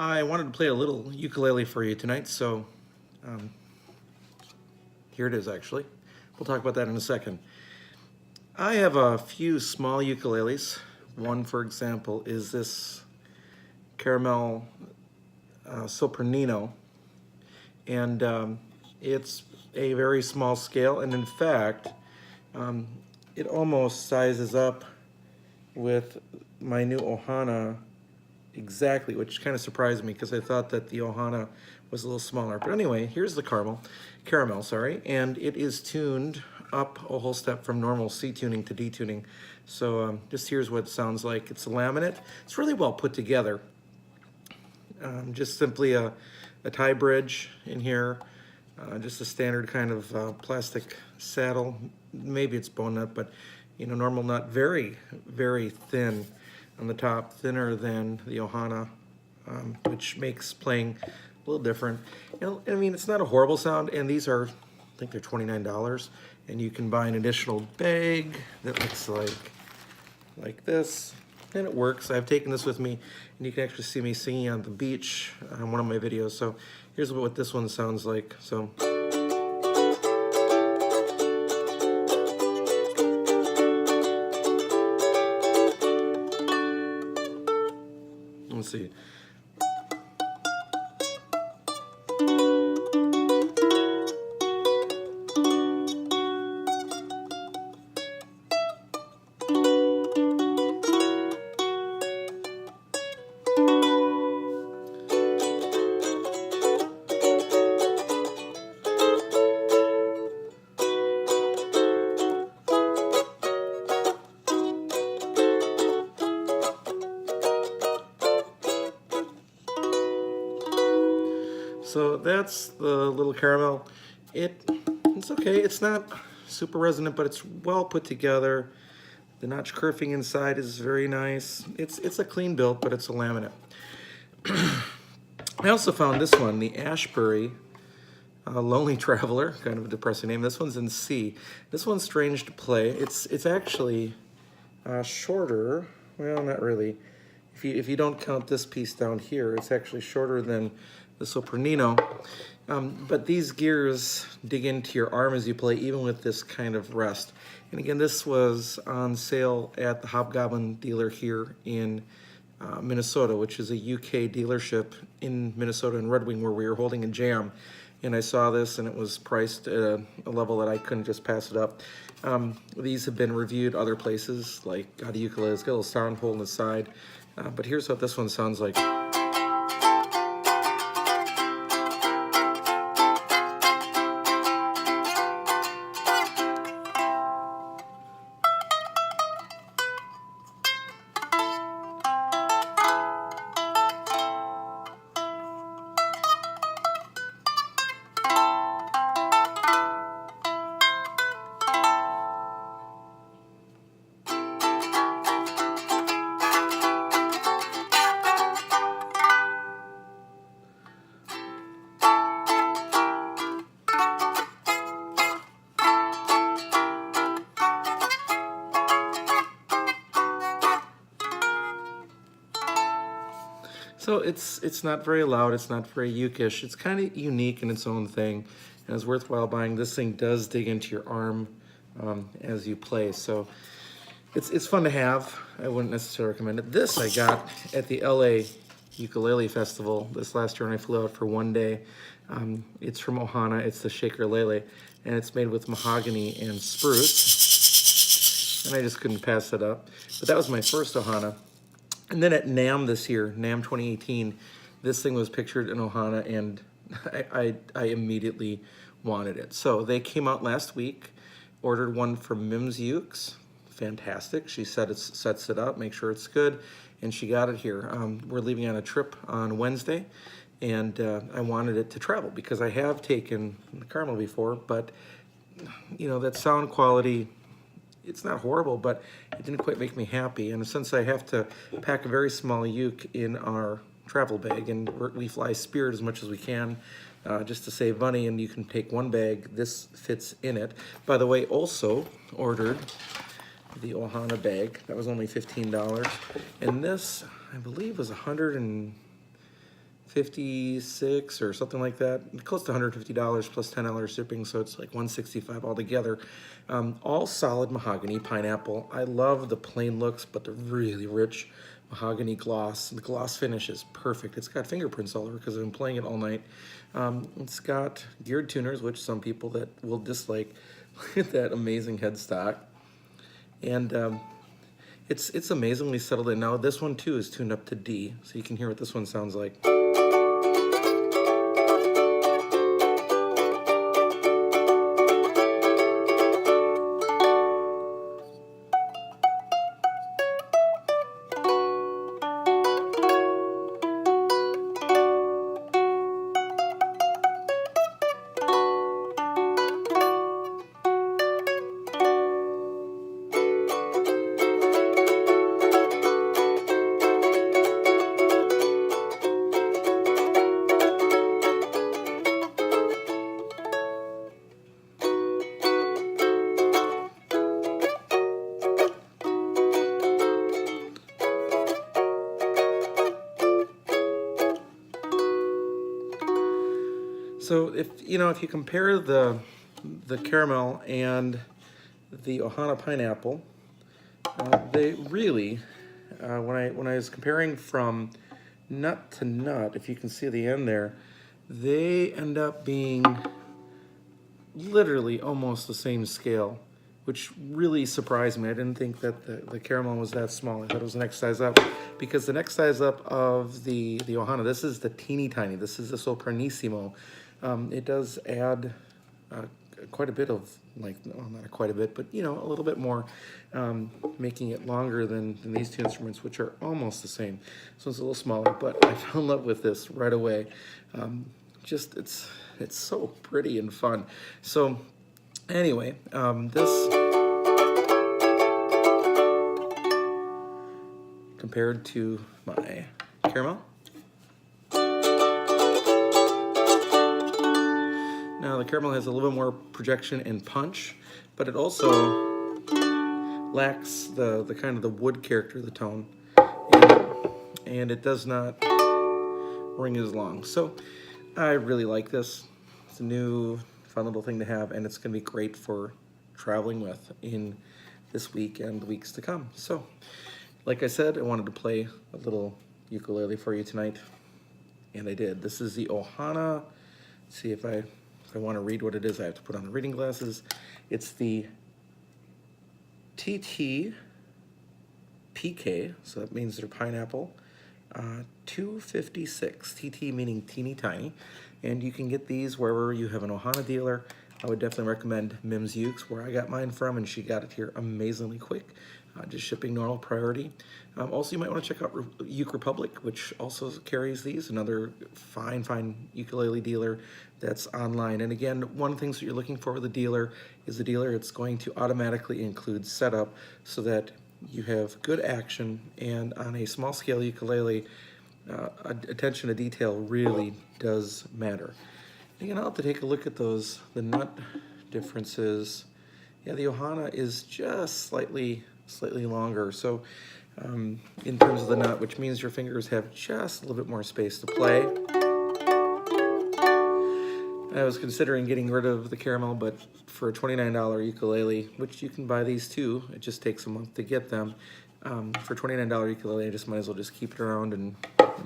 I wanted to play a little ukulele for you tonight, so here it is actually. We'll talk about that in a second. I have a few small ukuleles. One, for example, is this Caramel Sopranino, and it's a very small scale, and in fact, it almost sizes up with my new Ohana exactly, which kind of surprised me because I thought that the Ohana was a little smaller. But anyway, here's the caramel, sorry, and it is tuned up a whole step from normal C tuning to D tuning. So just here's what it sounds like. It's a laminate. It's really well put together. Just simply a tie bridge in here, just a standard kind of plastic saddle. Maybe it's bone nut, but you know, normal nut, very, very thin on the top, thinner than the Ohana, which makes playing a little different. You know, I mean, it's not a horrible sound, and these are, I think they're $29, and you can buy an additional bag that looks like this, and it works. I've taken this with me, and you can actually see me singing on the beach on one of my videos. So here's what this one sounds like. So. Let's see. So that's the little caramel. It's okay. It's not super resonant, but it's well put together. The notch kerfing inside is very nice. It's a clean build, but it's a laminate. I also found this one, the Ashbury Lonely Traveler, kind of a depressing name. This one's in C. This one's strange to play. It's actually shorter. Well, not really. If you don't count this piece down here, it's actually shorter than the Sopranino. But these gears dig into your arm as you play, even with this kind of rest. And again, this was on sale at the Hobgoblin dealer here in Minnesota, which is a UK dealership in Minnesota and Red Wing, where we were holding a jam. And I saw this, and it was priced at a level that I couldn't just pass it up. These have been reviewed other places, like got a ukulele. It's got a little sound hole in the side. But here's what this one sounds like. So it's not very loud, it's not very ukish. It's kind of unique in its own thing, and it's worthwhile buying. This thing does dig into your arm as you play, so it's fun to have. I wouldn't necessarily recommend it. This I got at the LA Ukulele Festival this last year when I flew out for one day. It's from Ohana. It's the Shakerlele, and it's made with mahogany and spruce, and I just couldn't pass it up. But that was my first Ohana. And then at NAMM this year, NAMM 2018, this thing was pictured in Ohana, and I immediately wanted it. So they came out last week, ordered one from Mim's Ukes. Fantastic. She said sets it up, make sure it's good, and she got it here. We're leaving on a trip on Wednesday, and I wanted it to travel because I have taken the Caramel before, but you know, that sound quality, it's not horrible, but it didn't quite make me happy. And since I have to pack a very small uke in our travel bag, and we fly Spirit as much as we can just to save money, and you can take one bag, this fits in it. By the way, also ordered the Ohana bag. That was only $15. And this, I believe, was 100 and $256 or something like that, close to $150 plus $10 shipping, so it's like $165 altogether. All solid mahogany, pineapple. I love the plain looks, but the really rich mahogany gloss. The gloss finish is perfect. It's got fingerprints all over because I've been playing it all night. It's got geared tuners, which some people that will dislike. Look at that amazing headstock. And it's amazingly settled in. Now this one too is tuned up to D, so you can hear what this one sounds like. So if you compare the caramel and the Ohana pineapple, they really, when I was comparing from nut to nut, if you can see the end there, they end up being literally almost the same scale, which really surprised me. I didn't think that the caramel was that small. I thought it was the next size up, because the next size up of the Ohana, this is the teeny tiny. This is the Sopranissimo. It does add quite a bit of, like, well, not quite a bit, but a little bit more, making it longer than these two instruments, which are almost the same. So it's a little smaller, but I fell in love with this right away. Just it's so pretty and fun. So anyway, this compared to my caramel. Now the caramel has a little bit more projection and punch, but it also lacks the kind of the wood character of the tone, and it does not ring as long. So I really like this. It's a new fun little thing to have, and it's going to be great for traveling with in this week and the weeks to come. So like I said, I wanted to play a little ukulele for you tonight, and I did. This is the Ohana. Let's see if I want to read what it is, I have to put on the reading glasses. It's the TTPK, so that means they're pineapple, 256, TT meaning teeny tiny, and you can get these wherever you have an Ohana dealer. I would definitely recommend Mim's Ukes, where I got mine from, and she got it here amazingly quick. Just shipping normal priority. Also, you might want to check out Uke Republic, which also carries these, another fine ukulele dealer that's online. And again, one of the things that you're looking for with a dealer is a dealer that's going to automatically include setup so that you have good action, and on a small scale ukulele, attention to detail really does matter. Again, I'll have to take a look at the nut differences. Yeah, the Ohana is just slightly longer, so in terms of the nut, which means your fingers have just a little bit more space to play. I was considering getting rid of the caramel, but for a $29 ukulele, which you can buy these too, it just takes a month to get them. For $29 ukulele, I just might as well just keep it around and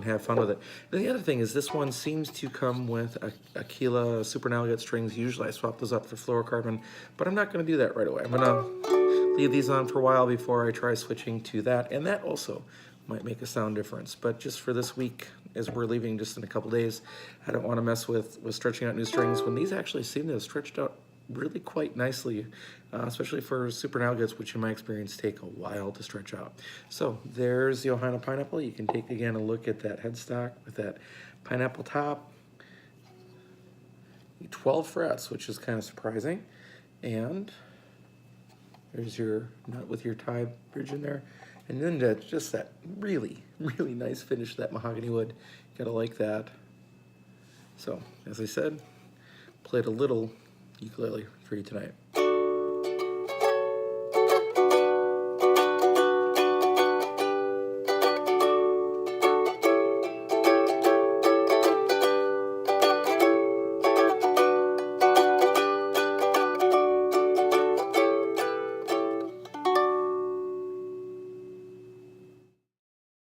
have fun with it. And the other thing is this one seems to come with Aquila super elegant strings. Usually I swap those up for fluorocarbon, but I'm not going to do that right away. I'm going to leave these on for a while before I try switching to that, and that also might make a sound difference. But just for this week, as we're leaving just in a couple days, I don't want to mess with stretching out new strings when these actually seem to have stretched out really quite nicely, especially for super elegants, which in my experience take a while to stretch out. So there's the Ohana pineapple. You can take again a look at that headstock with that pineapple top, 12 frets, which is kind of surprising, and there's your nut with your tie bridge in there, and then just that really nice finish of that mahogany wood. You gotta like that. So as I said, played a little ukulele for you tonight.